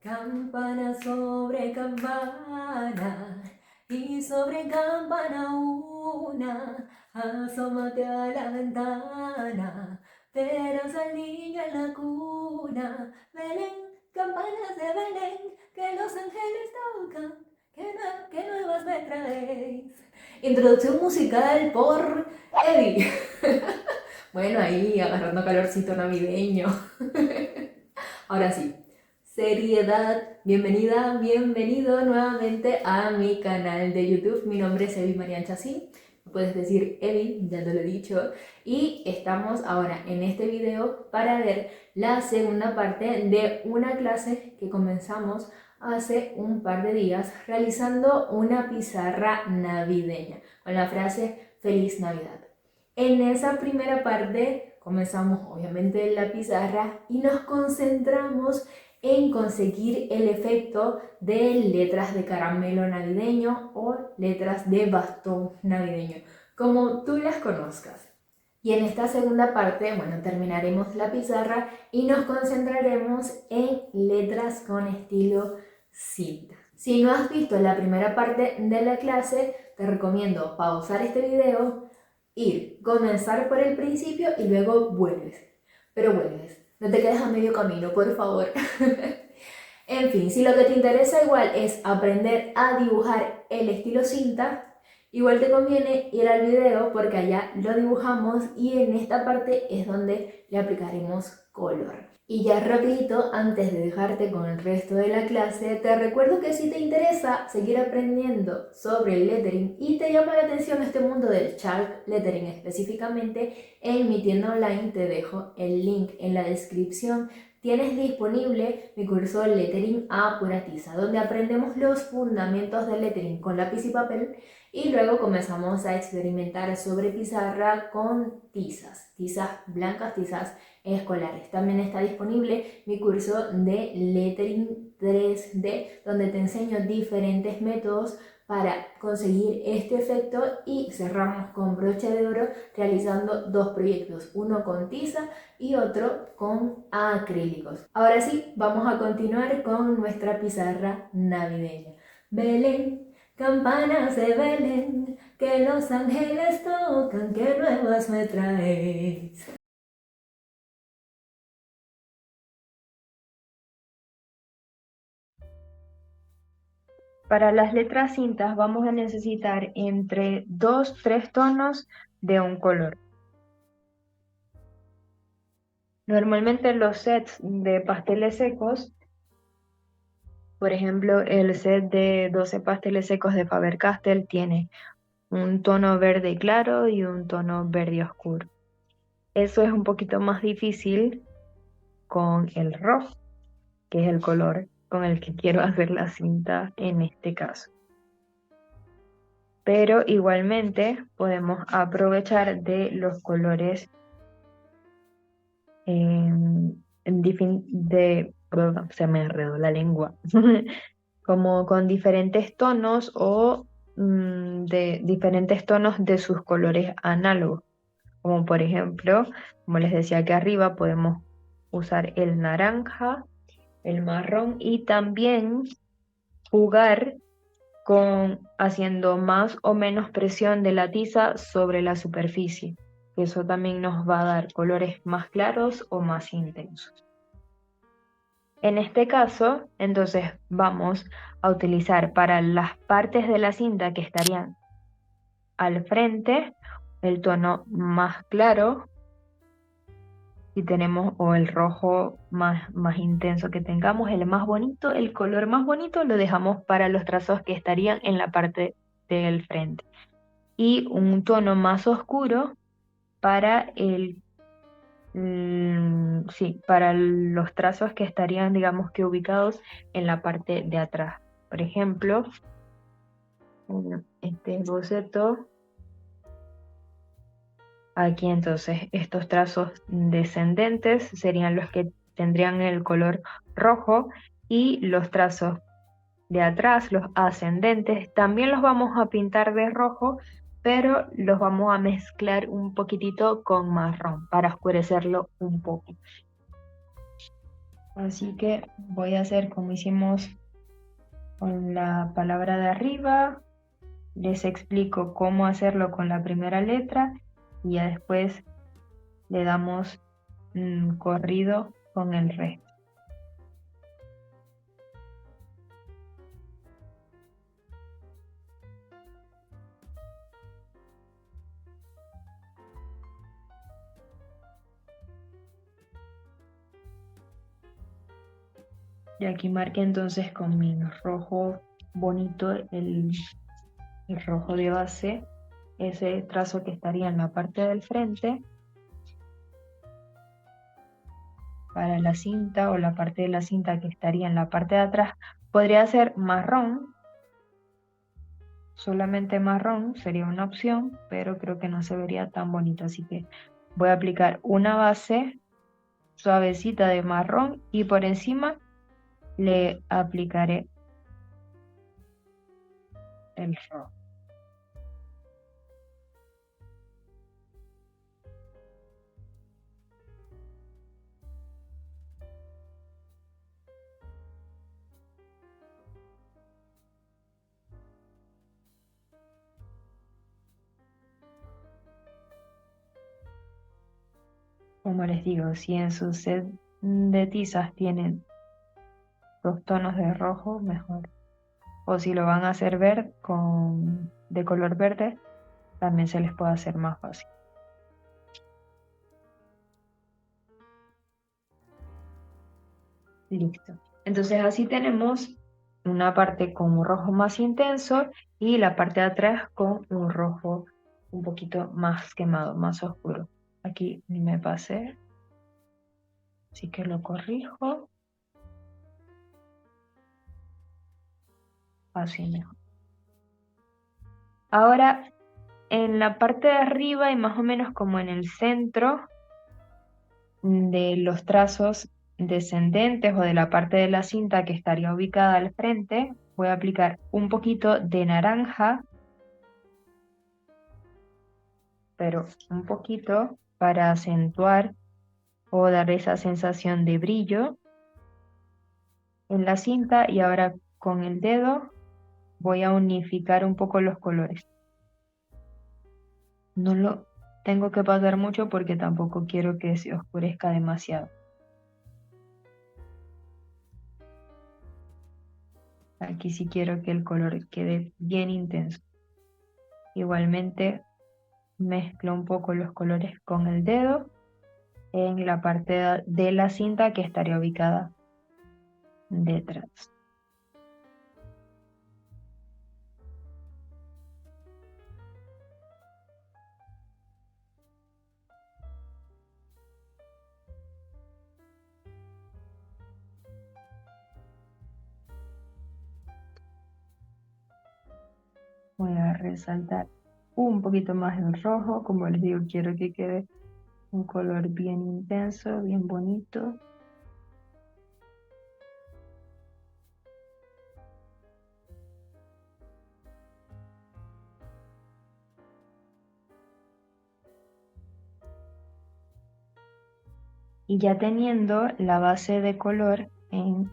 Campana sobre campana y sobre campana una, asómate a la ventana, verás al niño en la cuna. Belén, campanas de Belén, que los ángeles tocan, que nuevas me traéis. Introducción musical por Eddie. Bueno, ahí agarrando calorcito navideño. Ahora sí, seriedad. Bienvenida, bienvenido nuevamente a mi canal de YouTube. Mi nombre es Evi Marian Chacín. Me puedes decir Evi, ya te lo he dicho. Y estamos ahora en este video para ver la segunda parte de una clase que comenzamos hace un par de días realizando una pizarra navideña con la frase Feliz Navidad. En esa primera parte comenzamos obviamente en la pizarra y nos concentramos en conseguir el efecto de letras de caramelo navideño o letras de bastón navideño, como tú las conozcas. Y en esta segunda parte, bueno, terminaremos la pizarra y nos concentraremos en letras con estilo cinta. Si no has visto la primera parte de la clase, te recomiendo pausar este video, comenzar por el principio y luego vuelves. Pero vuelves, no te quedes a medio camino, por favor. En fin, si lo que te interesa igual es aprender a dibujar el estilo cinta, igual te conviene ir al video porque allá lo dibujamos y en esta parte es donde le aplicaremos color. Y ya rapidito, antes de dejarte con el resto de la clase, te recuerdo que si te interesa seguir aprendiendo sobre el lettering y te llama la atención este mundo del chalk lettering específicamente, en mi tienda online te dejo el link en la descripción. Tienes disponible mi curso Lettering a pura tiza, donde aprendemos los fundamentos del lettering con lápiz y papel y luego comenzamos a experimentar sobre pizarra con tizas blancas, tizas escolares. También está disponible mi curso de Lettering 3D, donde te enseño diferentes métodos para conseguir este efecto y cerramos con broche de oro realizando dos proyectos, uno con tiza y otro con acrílicos. Ahora sí, vamos a continuar con nuestra pizarra navideña. Belén, campanas de Belén, que los ángeles tocan, que nuevas me traéis. Para las letras cintas vamos a necesitar entre 2-3 tonos de un color. Normalmente los sets de pasteles secos, por ejemplo el set de 12 pasteles secos de Faber-Castell tiene un tono verde claro y un tono verde oscuro. Eso es un poquito más difícil con el rojo, que es el color con el que quiero hacer la cinta en este caso. Pero igualmente podemos aprovechar de los colores se me enredó la lengua, como con diferentes tonos o de diferentes tonos de sus colores análogos, como por ejemplo, como les decía aquí arriba, podemos usar el naranja, el marrón y también jugar con haciendo más o menos presión de la tiza sobre la superficie. Eso también nos va a dar colores más claros o más intensos. En este caso, entonces vamos a utilizar para las partes de la cinta que estarían al frente el tono más claro, si tenemos, o el rojo más intenso que tengamos, el más bonito, el color más bonito lo dejamos para los trazos que estarían en la parte del frente. Y un tono más oscuro para para los trazos que estarían, digamos que ubicados en la parte de atrás. Por ejemplo, en este boceto, aquí entonces estos trazos descendentes serían los que tendrían el color rojo y los trazos de atrás, los ascendentes, también los vamos a pintar de rojo, pero los vamos a mezclar un poquitito con marrón para oscurecerlo un poco. Así que voy a hacer como hicimos con la palabra de arriba. Les explico cómo hacerlo con la primera letra y ya después le damos corrido con el resto. Y aquí marqué entonces con mi rojo bonito el rojo de base, ese trazo que estaría en la parte del frente para la cinta, o la parte de la cinta que estaría en la parte de atrás. Podría ser marrón, solamente marrón sería una opción, pero creo que no se vería tan bonito, así que voy a aplicar una base suavecita de marrón y por encima le aplicaré el rojo. Como les digo, si en su set de tizas tienen 2 tonos de rojo, mejor. O si lo van a hacer de color verde, también se les puede hacer más fácil. Listo. Entonces así tenemos una parte con un rojo más intenso y la parte de atrás con un rojo un poquito más quemado, más oscuro. Aquí me pasé, así que lo corrijo. Así mejor. Ahora, en la parte de arriba y más o menos como en el centro de los trazos descendentes o de la parte de la cinta que estaría ubicada al frente, voy a aplicar un poquito de naranja, pero un poquito para acentuar o dar esa sensación de brillo en la cinta, y ahora con el dedo voy a unificar un poco los colores. No lo tengo que pasar mucho porque tampoco quiero que se oscurezca demasiado. Aquí sí quiero que el color quede bien intenso. Igualmente mezclo un poco los colores con el dedo en la parte de la cinta que estaría ubicada detrás. Voy a resaltar un poquito más el rojo, como les digo, quiero que quede un color bien intenso, bien bonito. Y ya teniendo la base de color en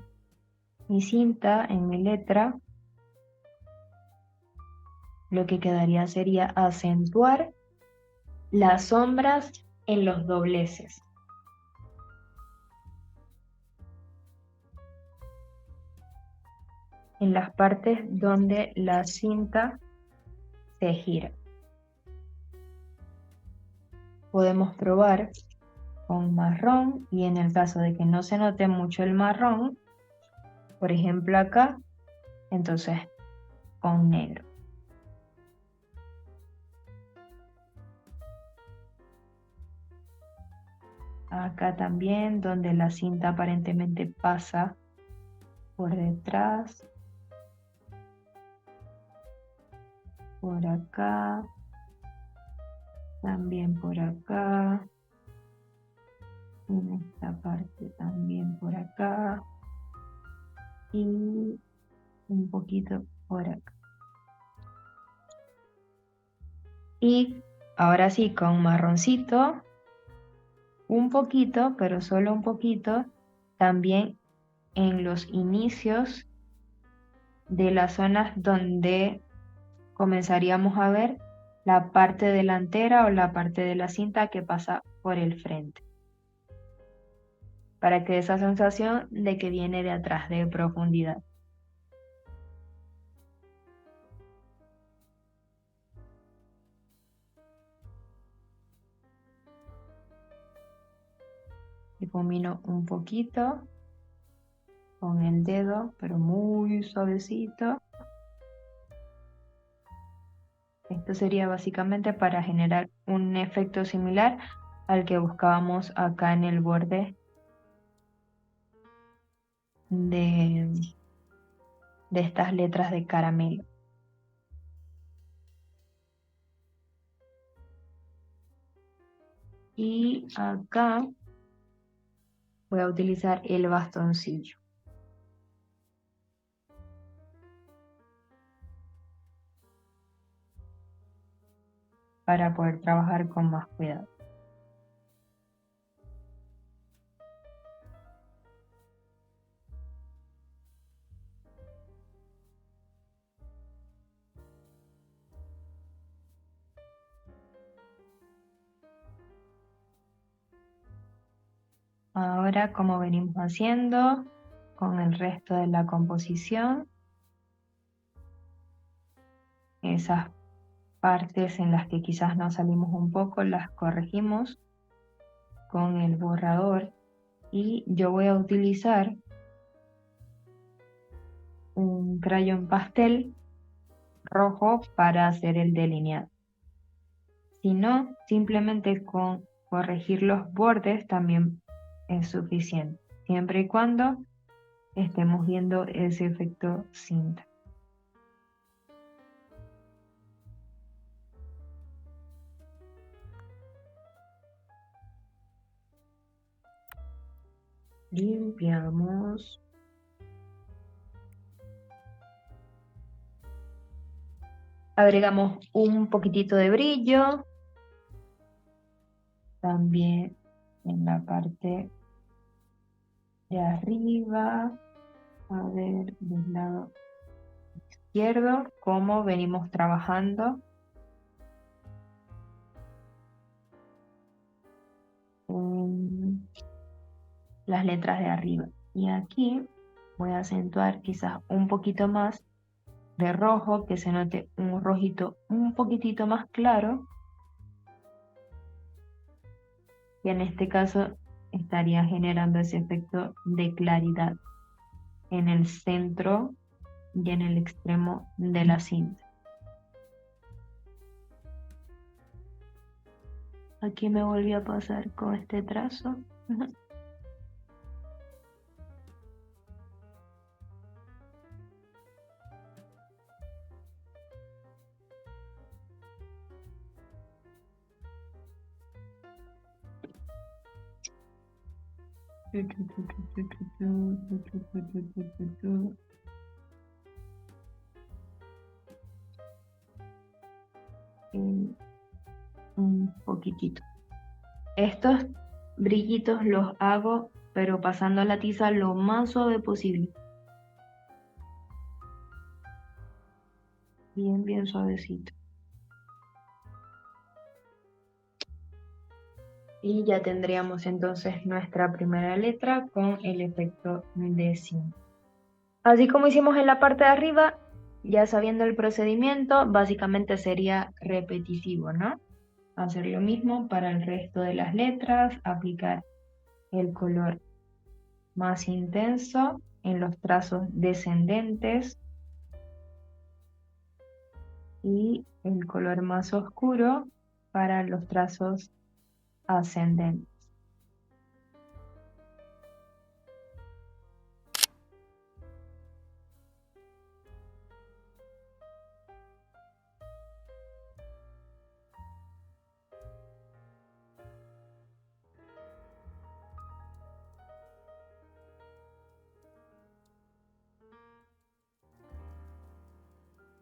mi cinta, en mi letra, lo que quedaría sería acentuar las sombras en los dobleces. En las partes donde la cinta se gira. Podemos probar con marrón, y en el caso de que no se note mucho el marrón, por ejemplo acá, entonces con negro. Acá también, donde la cinta aparentemente pasa por detrás. Por acá. También por acá. En esta parte también por acá. Y un poquito por acá. Y ahora sí, con marroncito, un poquito, pero solo un poquito, también en los inicios de las zonas donde comenzaríamos a ver la parte delantera o la parte de la cinta que pasa por el frente, para que dé esa sensación de que viene de atrás, de profundidad. Difumino un poquito con el dedo, pero muy suavecito. Esto sería básicamente para generar un efecto similar al que buscábamos acá en el borde de estas letras de caramelo. Y acá voy a utilizar el bastoncillo para poder trabajar con más cuidado. Ahora, como venimos haciendo con el resto de la composición, esas partes en las que quizás nos salimos un poco, las corregimos con el borrador y yo voy a utilizar un crayón pastel rojo para hacer el delineado. Si no, simplemente con corregir los bordes también es suficiente, siempre y cuando estemos viendo ese efecto cinta. Limpiamos. Agregamos un poquitito de brillo. También en la parte de arriba. A ver, del lado izquierdo, cómo venimos trabajando en las letras de arriba. Y aquí voy a acentuar quizás un poquito más de rojo, que se note un rojito un poquitito más claro. Y en este caso estaría generando ese efecto de claridad en el centro y en el extremo de la cinta. Aquí me volví a pasar con este trazo. Un poquitito. Estos brillitos los hago, pero pasando la tiza lo más suave posible. Bien, bien suavecito. Y ya tendríamos entonces nuestra primera letra con el efecto de cinta. Así como hicimos en la parte de arriba, ya sabiendo el procedimiento, básicamente sería repetitivo, ¿no? Hacer lo mismo para el resto de las letras, aplicar el color más intenso en los trazos descendentes y el color más oscuro para los trazos ascendentes.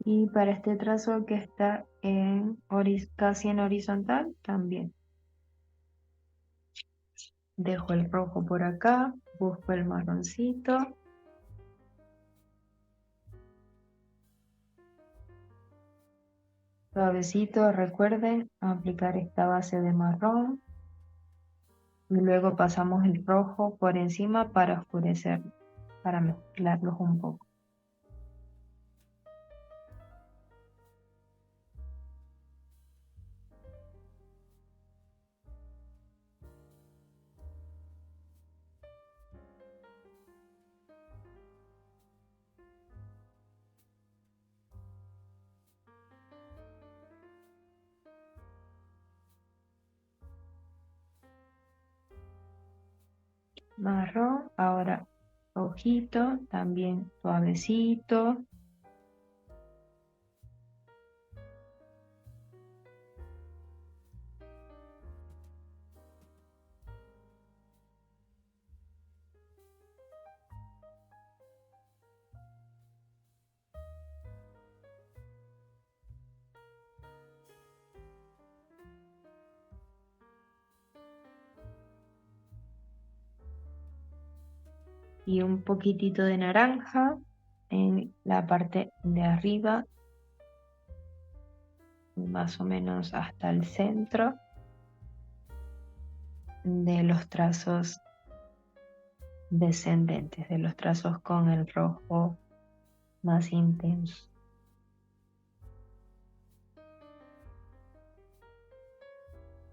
Y para este trazo que está casi en horizontal también. Dejo el rojo por acá, Busco el marroncito. Suavecito, recuerden aplicar esta base de marrón y luego pasamos el rojo por encima para oscurecer, para mezclarlos un poco. Marrón, ahora rojito, también suavecito. Y un poquitito de naranja en la parte de arriba, más o menos hasta el centro de los trazos descendentes, de los trazos con el rojo más intenso.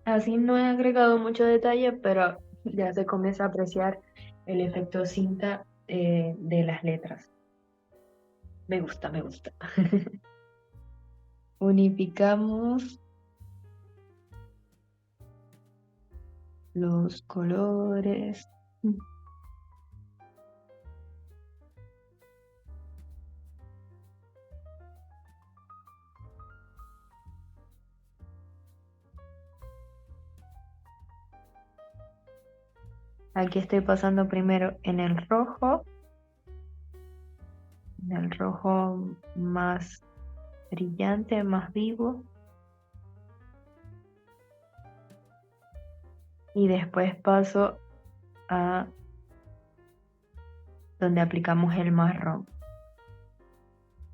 Así no he agregado mucho detalle, pero ya se comienza a apreciar el efecto cinta de las letras. Me gusta, me gusta. Unificamos los colores. Aquí estoy pasando primero en el rojo más brillante, más vivo. Y después paso a donde aplicamos el marrón.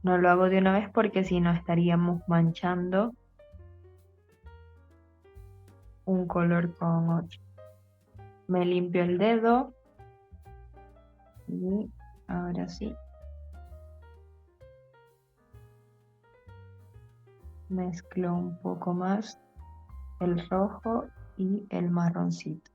No lo hago de una vez porque si no estaríamos manchando un color con otro. Me limpio el dedo y ahora sí. Mezclo un poco más el rojo y el marroncito.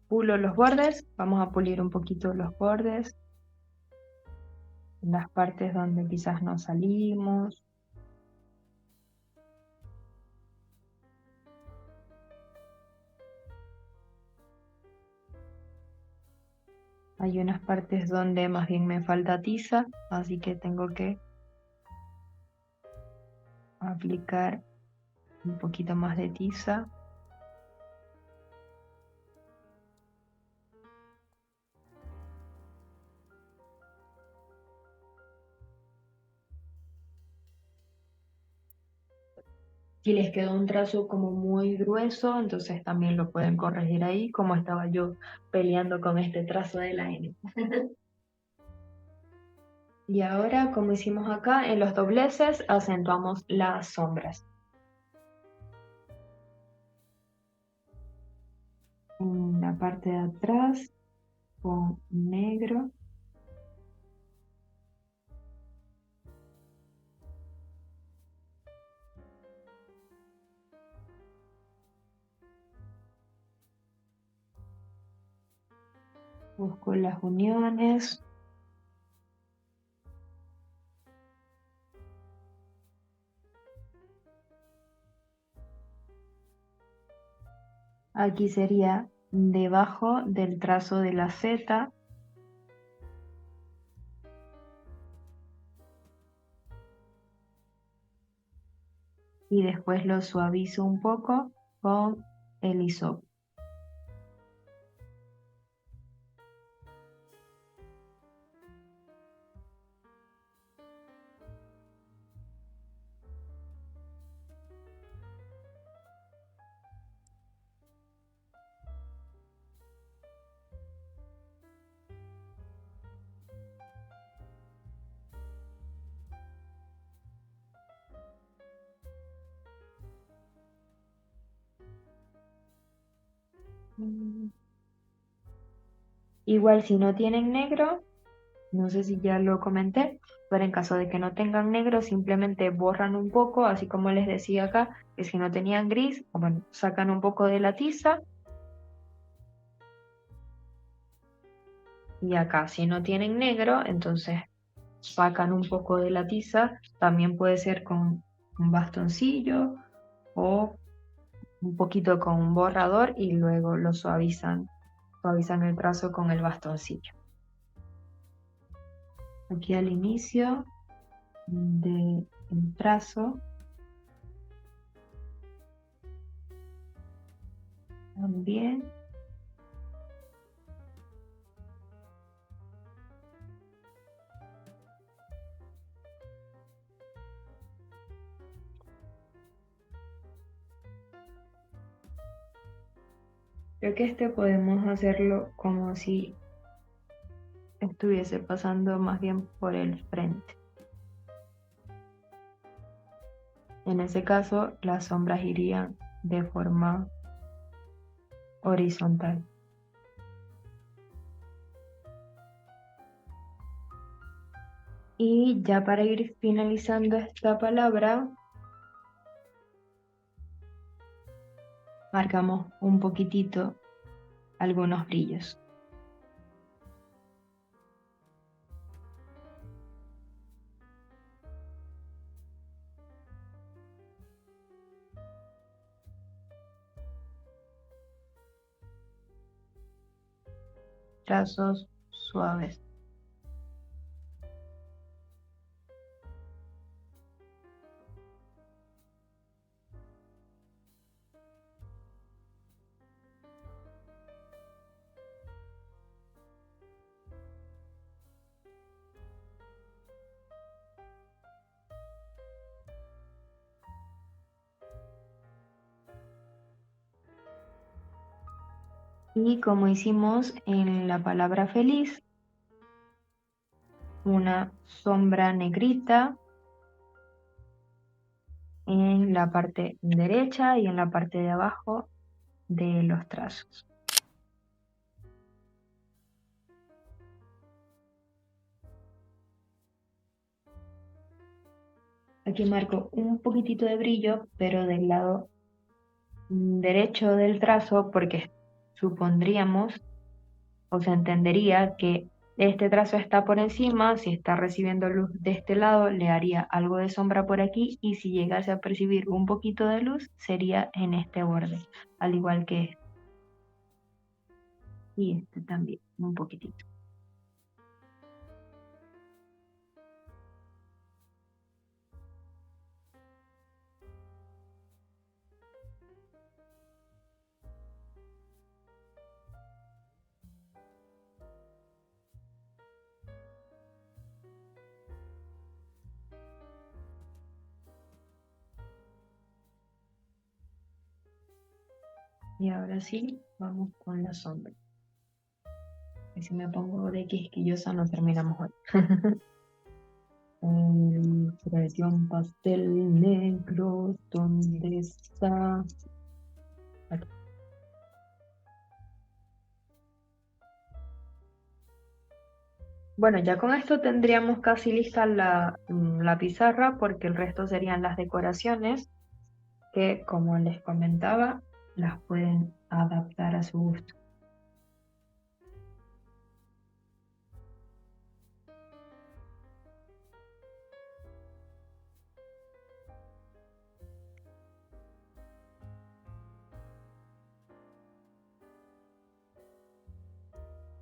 Pulo los bordes, vamos a pulir un poquito los bordes, las partes donde quizás no salimos. Hay unas partes donde más bien me falta tiza, así que tengo que aplicar un poquito más de tiza. Si les quedó un trazo como muy grueso, entonces también lo pueden corregir ahí, como estaba yo peleando con este trazo de la N. Y ahora, como hicimos acá, en los dobleces acentuamos las sombras. En la parte de atrás, con negro. Busco las uniones. Aquí sería debajo del trazo de la Z. y después lo suavizo un poco con el hisopo. Mm. Igual si no tienen negro, no sé si ya lo comenté, pero en caso de que no tengan negro, simplemente borran un poco, así como les decía acá, que si no tenían gris, o bueno, sacan un poco de la tiza. Y acá, si no tienen negro, entonces sacan un poco de la tiza. También puede ser con un bastoncillo o un poquito con un borrador y luego lo suavizan, suavizan el trazo con el bastoncillo. Aquí al inicio del trazo también. Creo que este podemos hacerlo como si estuviese pasando más bien por el frente. En ese caso, las sombras irían de forma horizontal. Y ya para ir finalizando esta palabra, marcamos un poquitito algunos brillos. Trazos suaves. Y como hicimos en la palabra feliz, una sombra negrita en la parte derecha y en la parte de abajo de los trazos. Aquí marco un poquitito de brillo, pero del lado derecho del trazo, porque supondríamos o se entendería que este trazo está por encima, si está recibiendo luz de este lado, le haría algo de sombra por aquí, y si llegase a percibir un poquito de luz, sería en este borde, al igual que este. Y este también, un poquitito. Y ahora sí, vamos con la sombra. Y si me pongo de quisquillosa no terminamos hoy. Trae un pastel negro, ¿dónde está? Aquí. Bueno, ya con esto tendríamos casi lista la pizarra, porque el resto serían las decoraciones que, como les comentaba, las pueden adaptar a su gusto.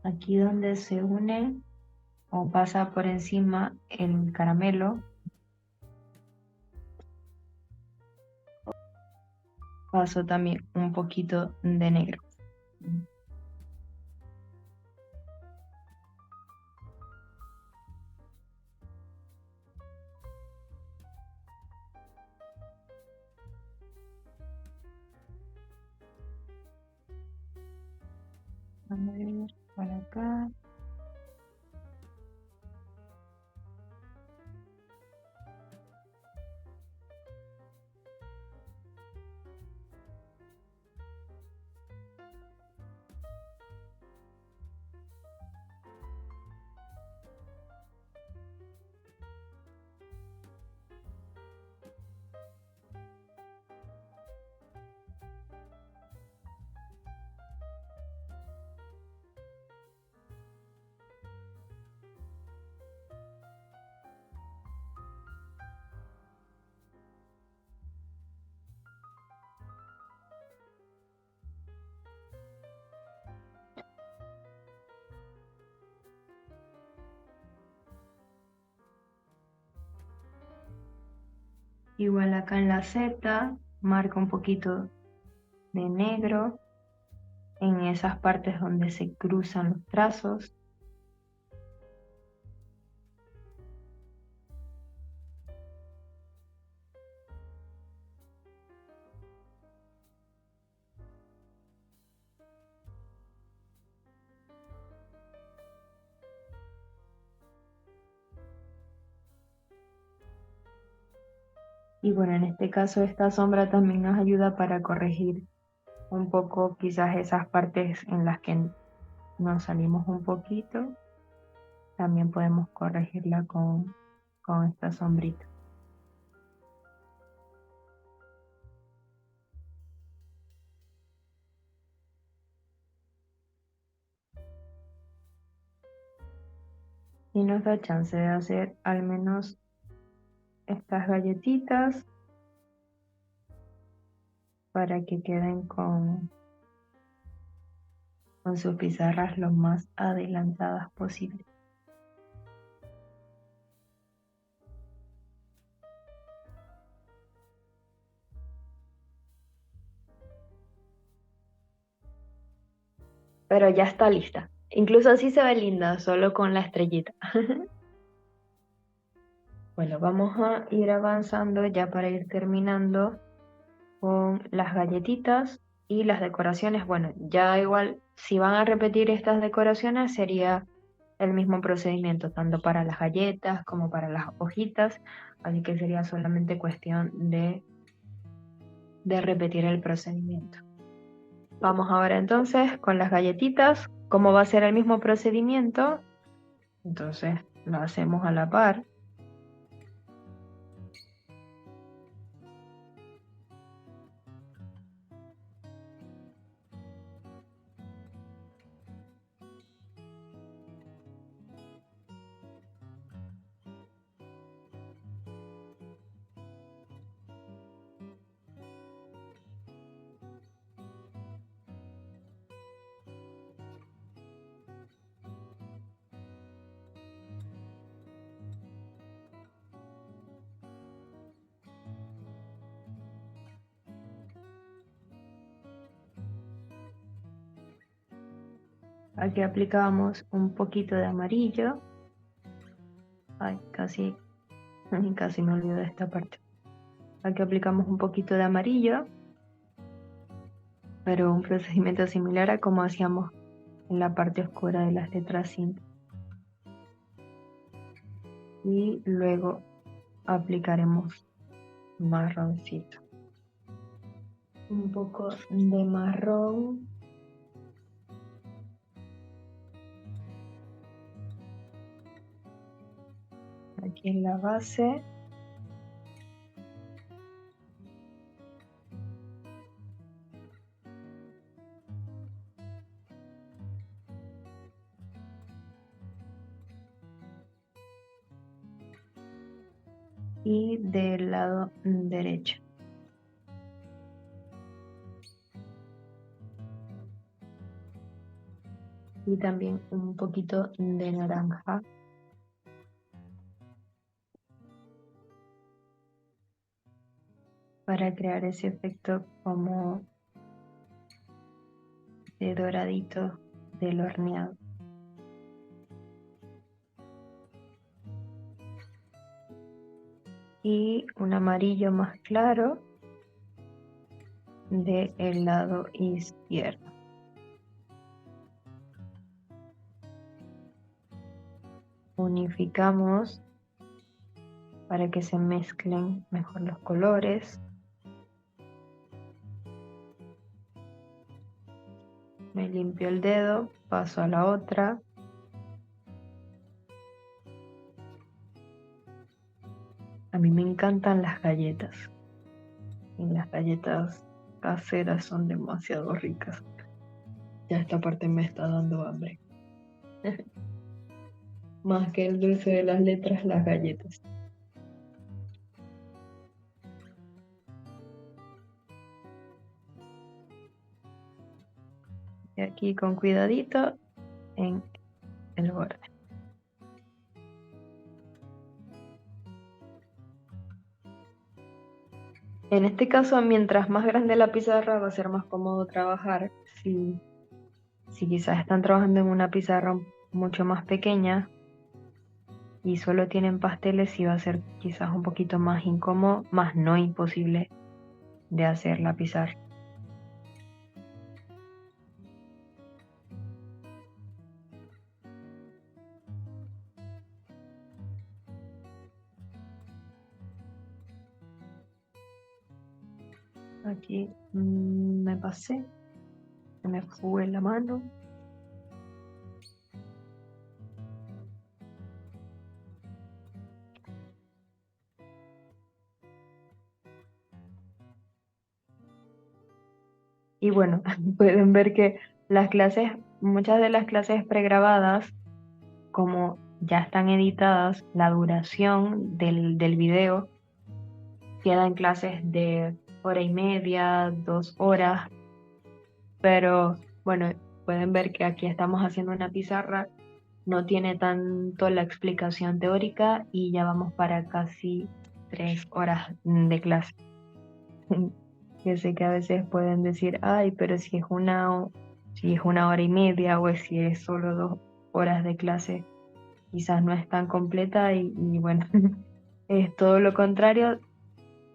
Aquí donde se une o pasa por encima el caramelo, paso también un poquito de negro. A ver, para acá. Igual acá en la Z, marca un poquito de negro en esas partes donde se cruzan los trazos. Y bueno, en este caso esta sombra también nos ayuda para corregir un poco quizás esas partes en las que nos salimos un poquito. También podemos corregirla con esta sombrita. Y nos da chance de hacer al menos estas galletitas para que queden con sus pizarras lo más adelantadas posible. Pero ya está lista. Incluso así se ve linda, solo con la estrellita. Bueno, vamos a ir avanzando ya para ir terminando con las galletitas y las decoraciones. Bueno, ya igual, si van a repetir estas decoraciones, sería el mismo procedimiento, tanto para las galletas como para las hojitas. Así que sería solamente cuestión de repetir el procedimiento. Vamos ahora entonces con las galletitas. Como va a ser el mismo procedimiento, entonces lo hacemos a la par. Aquí aplicamos un poquito de amarillo. Ay, casi me olvido de esta parte. Aquí aplicamos un poquito de amarillo, pero un procedimiento similar a como hacíamos en la parte oscura de las letras simples. Y luego aplicaremos marroncito. Un poco de marrón. Aquí en la base. Y del lado derecho. Y también un poquito de naranja. Para para crear ese efecto como de doradito del horneado. Y un amarillo más claro del lado izquierdo. Unificamos para que se mezclen mejor los colores. Me limpio el dedo, paso a la otra. A mí me encantan las galletas. Y las galletas caseras son demasiado ricas. Ya esta parte me está dando hambre. Más que el dulce de las letras, las galletas. Y aquí con cuidadito en el borde. En este caso, mientras más grande la pizarra, va a ser más cómodo trabajar. Si quizás están trabajando en una pizarra mucho más pequeña y solo tienen pasteles, sí va a ser quizás un poquito más incómodo, más no imposible de hacer la pizarra. Aquí me pasé, se me fue la mano. Y bueno, pueden ver que muchas de las clases pregrabadas, como ya están editadas, la duración del video queda en clases de 1 hora y media, 2 horas, pero bueno, pueden ver que aquí estamos haciendo una pizarra, no tiene tanto la explicación teórica y ya vamos para casi 3 horas de clase. Yo sé que a veces pueden decir, ay, pero si es 1 hora y media o si es solo 2 horas de clase, quizás no es tan completa y bueno, es todo lo contrario,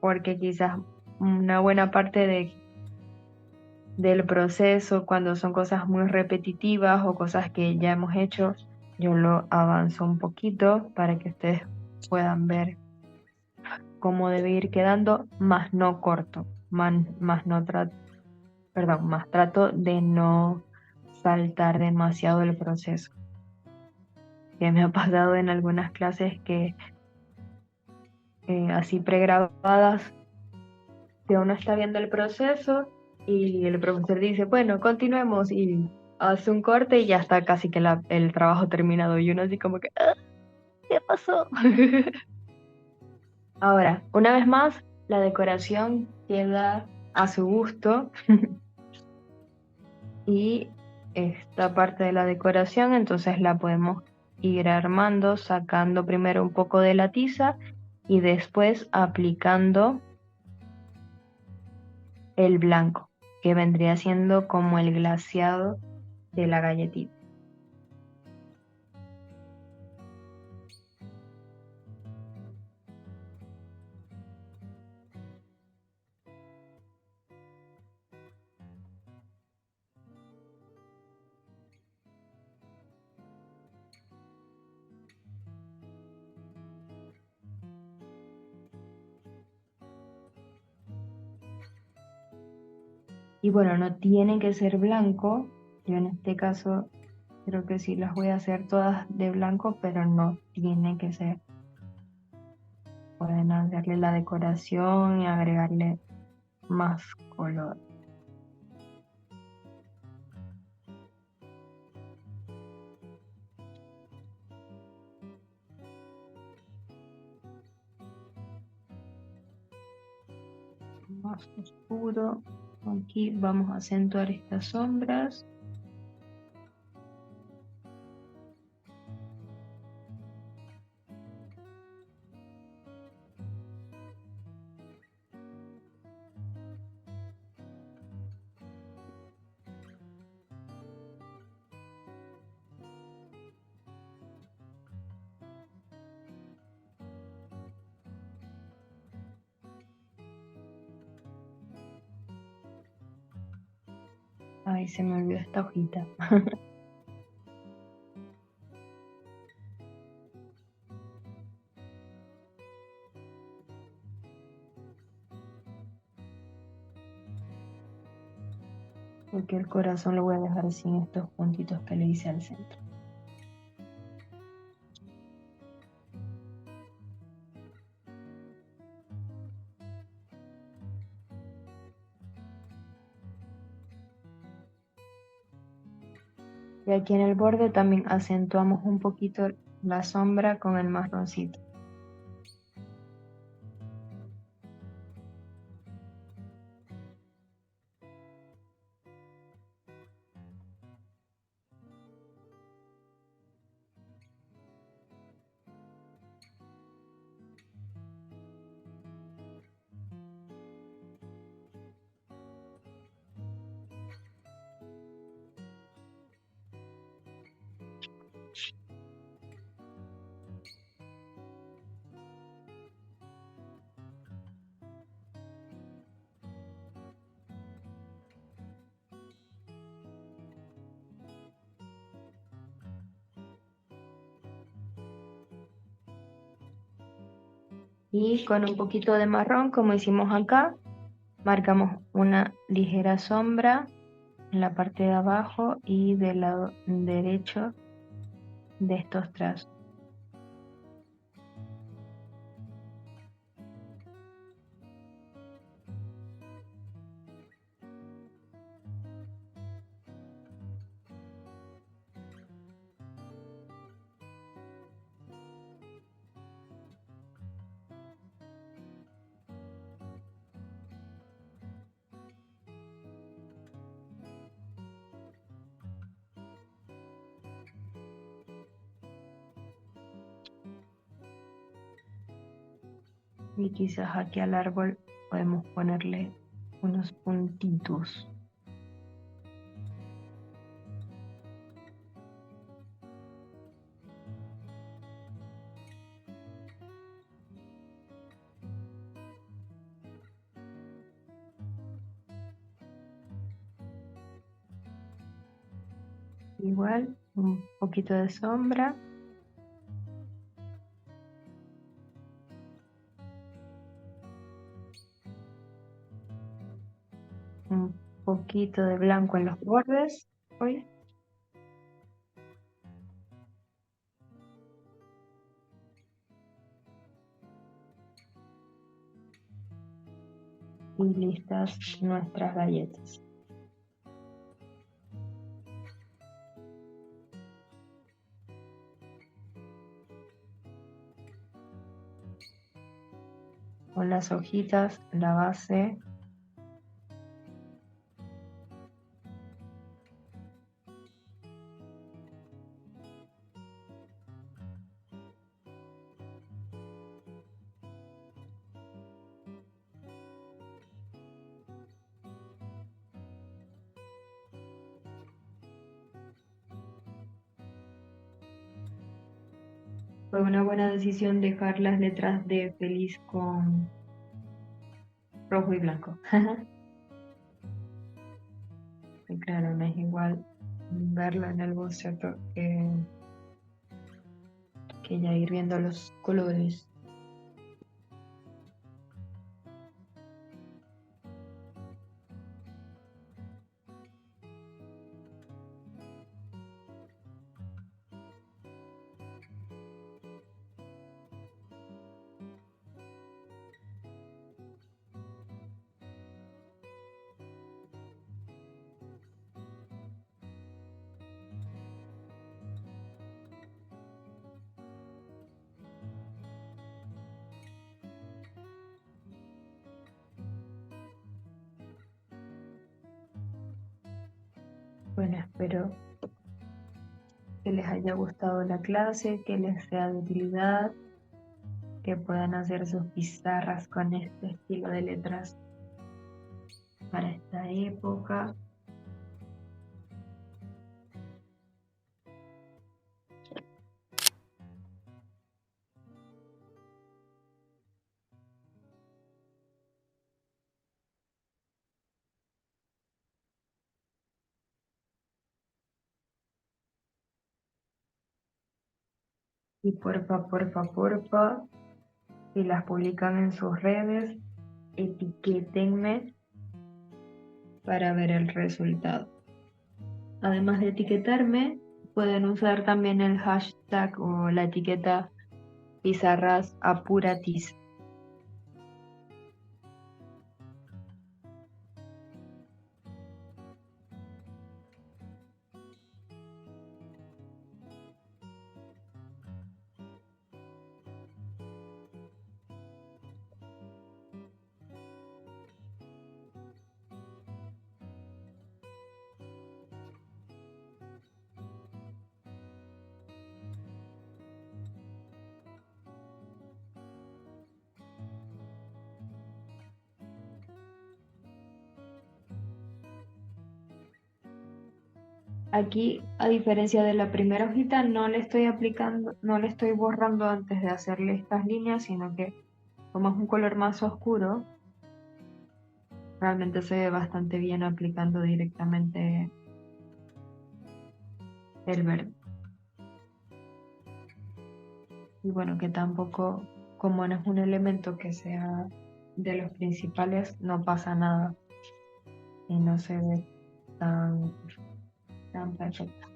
porque quizás una buena parte del proceso, cuando son cosas muy repetitivas o cosas que ya hemos hecho, yo lo avanzo un poquito para que ustedes puedan ver cómo debe ir quedando, más no corto, más no más trato de no saltar demasiado el proceso. Que me ha pasado en algunas clases que así pregrabadas, que uno está viendo el proceso y el profesor dice, bueno, continuemos y hace un corte y ya está casi que el trabajo terminado y uno así como que, "Ah, ¿qué pasó?" Ahora, una vez más, la decoración queda a su gusto y esta parte de la decoración entonces la podemos ir armando, sacando primero un poco de la tiza y después aplicando el blanco, que vendría siendo como el glaseado de la galletita. Y bueno, no tiene que ser blanco. Yo en este caso creo que sí las voy a hacer todas de blanco, pero no tiene que ser. Pueden darle la decoración y agregarle más color. Más oscuro. Aquí vamos a acentuar estas sombras. Ay, se me olvidó esta hojita. Porque el corazón lo voy a dejar sin estos puntitos que le hice al centro. Y aquí en el borde también acentuamos un poquito la sombra con el marroncito. Y con un poquito de marrón, como hicimos acá, marcamos una ligera sombra en la parte de abajo y del lado derecho de estos trazos. Y quizás aquí al árbol podemos ponerle unos puntitos. Igual, un poquito de sombra. Un poquito de blanco en los bordes. Uy. Y listas nuestras galletas. Con las hojitas, la base. Fue una buena decisión dejar las letras de feliz con rojo y blanco. Y claro, no es igual verlo en el boceto que ya ir viendo los colores. Bueno, espero que les haya gustado la clase, que les sea de utilidad, que puedan hacer sus pizarras con este estilo de letras para esta época. Y porfa, si las publican en sus redes, etiquétenme para ver el resultado. Además de etiquetarme, pueden usar también el hashtag o la etiqueta Pizarras Apuratis. Aquí, a diferencia de la primera hojita, no le estoy aplicando, no le estoy borrando antes de hacerle estas líneas, sino que como es un color más oscuro, realmente se ve bastante bien aplicando directamente el verde. Y bueno, que tampoco, como no es un elemento que sea de los principales, no pasa nada y no se ve tan perfecto.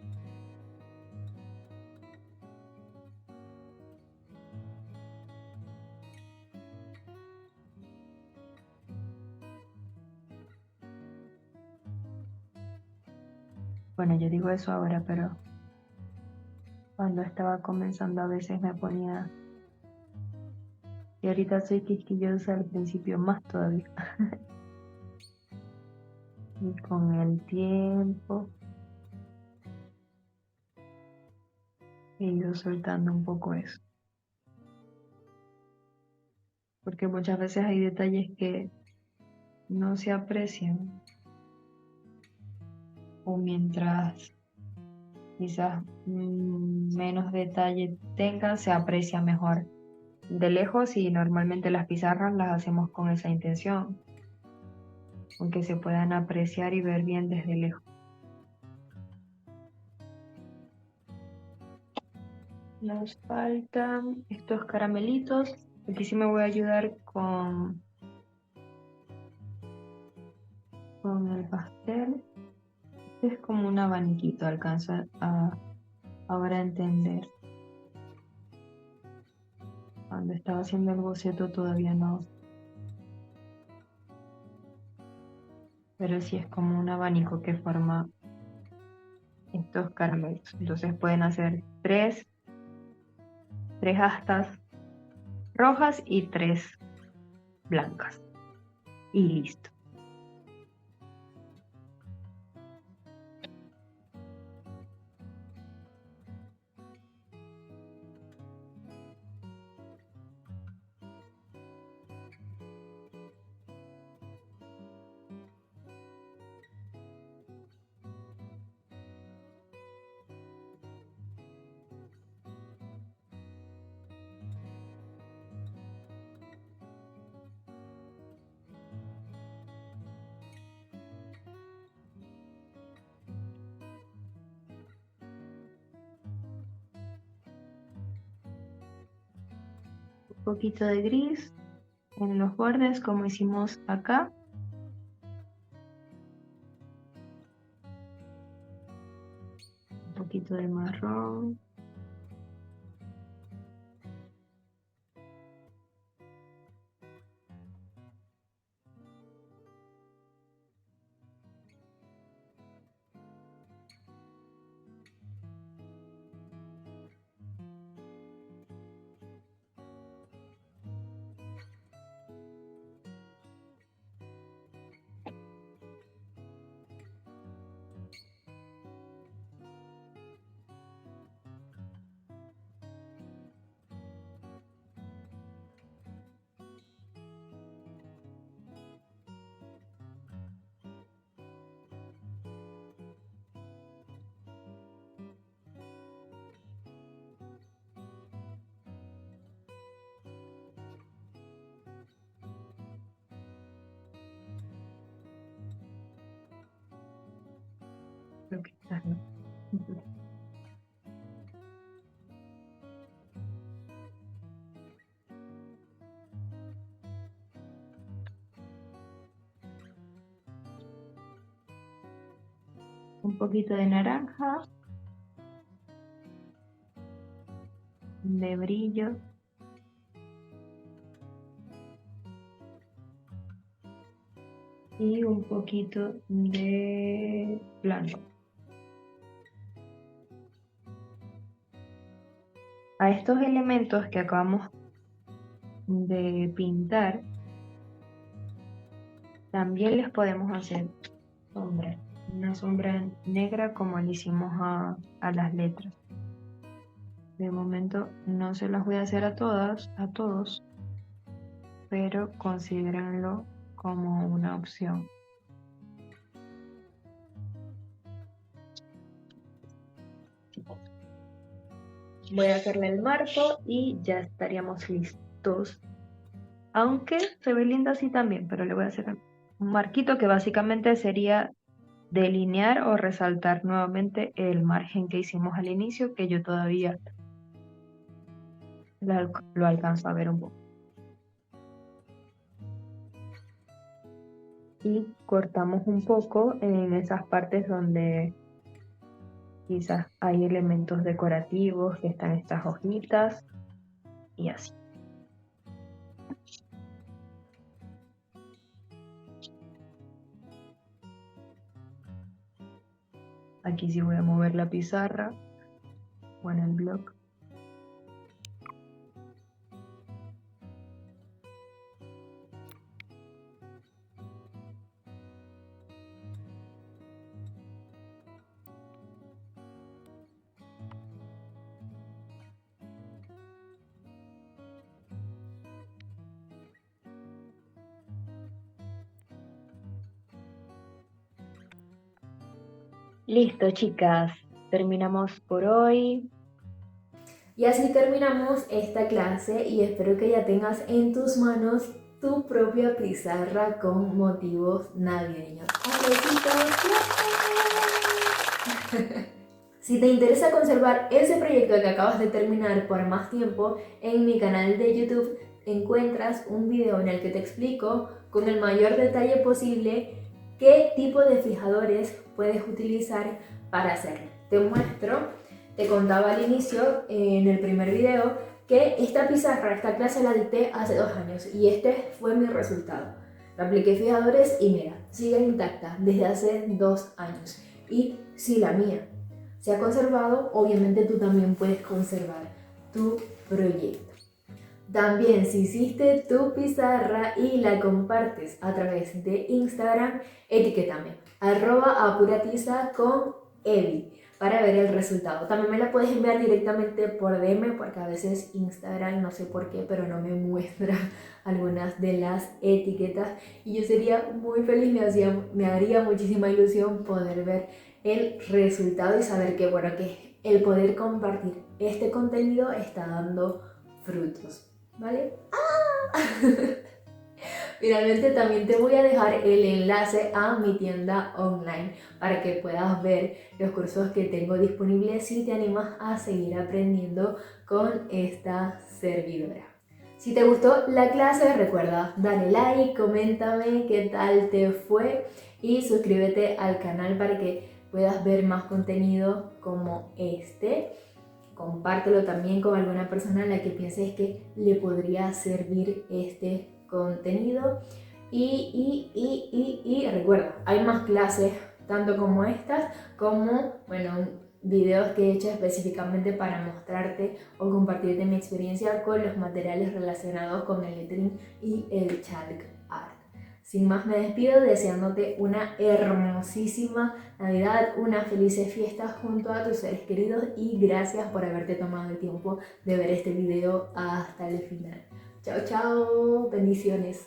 Bueno, yo digo eso ahora, pero cuando estaba comenzando a veces me ponía, y ahorita soy quisquillosa al principio más todavía. Y con el tiempo he ido soltando un poco eso. Porque muchas veces hay detalles que no se aprecian, o mientras quizás menos detalle tengan, se aprecia mejor de lejos, y normalmente las pizarras las hacemos con esa intención, aunque se puedan apreciar y ver bien desde lejos. Nos faltan estos caramelitos. Aquí sí me voy a ayudar con el pastel. Este es como un abaniquito, alcanza a ahora entender. Cuando estaba haciendo el boceto todavía no, pero sí es como un abanico que forma estos caramelos. Entonces pueden hacer tres astas rojas y tres blancas. Y listo. Un poquito de gris en los bordes como hicimos acá. Un poquito de marrón. Creo que está, ¿no? un poquito de naranja, de brillo. Y un poquito de blanco. A estos elementos que acabamos de pintar, también les podemos hacer sombra. Una sombra negra como le hicimos a las letras. De momento no se las voy a hacer a todas, a todos, pero considérenlo como una opción. Voy a hacerle el marco y ya estaríamos listos. Aunque se ve linda así también, pero le voy a hacer un marquito que básicamente sería delinear o resaltar nuevamente el margen que hicimos al inicio, que yo todavía lo alcanzo a ver un poco. Y cortamos un poco en esas partes donde quizás hay elementos decorativos, que están estas hojitas y así. Aquí sí voy a mover la pizarra o en el blog. Listo, chicas, terminamos por hoy. Y así terminamos esta clase y espero que ya tengas en tus manos tu propia pizarra con motivos navideños. ¡Aplausitos! Si te interesa conservar ese proyecto que acabas de terminar por más tiempo, en mi canal de YouTube encuentras un video en el que te explico con el mayor detalle posible qué tipo de fijadores puedes utilizar para hacerlo. Te muestro, te contaba al inicio en el primer video que esta pizarra, esta clase la dicté hace 2 años y este fue mi resultado. Le apliqué fijadores y mira, sigue intacta desde hace 2 años. Y si la mía se ha conservado, obviamente tú también puedes conservar tu proyecto. También, si hiciste tu pizarra y la compartes a través de Instagram, etiquétame @apuratiza con Evi para ver el resultado. También me la puedes enviar directamente por DM porque a veces Instagram, no sé por qué, pero no me muestra algunas de las etiquetas y yo sería muy feliz, me haría muchísima ilusión poder ver el resultado y saber que, bueno, que el poder compartir este contenido está dando frutos, ¿vale? ¡Ah! Finalmente también te voy a dejar el enlace a mi tienda online para que puedas ver los cursos que tengo disponibles si te animas a seguir aprendiendo con esta servidora. Si te gustó la clase, recuerda, dale like, coméntame qué tal te fue y suscríbete al canal para que puedas ver más contenido como este. Compártelo también con alguna persona a la que pienses que le podría servir este contenido. Y recuerda, hay más clases, tanto como estas, como, bueno, videos que he hecho específicamente para mostrarte o compartirte mi experiencia con los materiales relacionados con el lettering y el chalk art. Sin más me despido deseándote una hermosísima Navidad, unas felices fiestas junto a tus seres queridos y gracias por haberte tomado el tiempo de ver este video hasta el final. Chao, chao, bendiciones.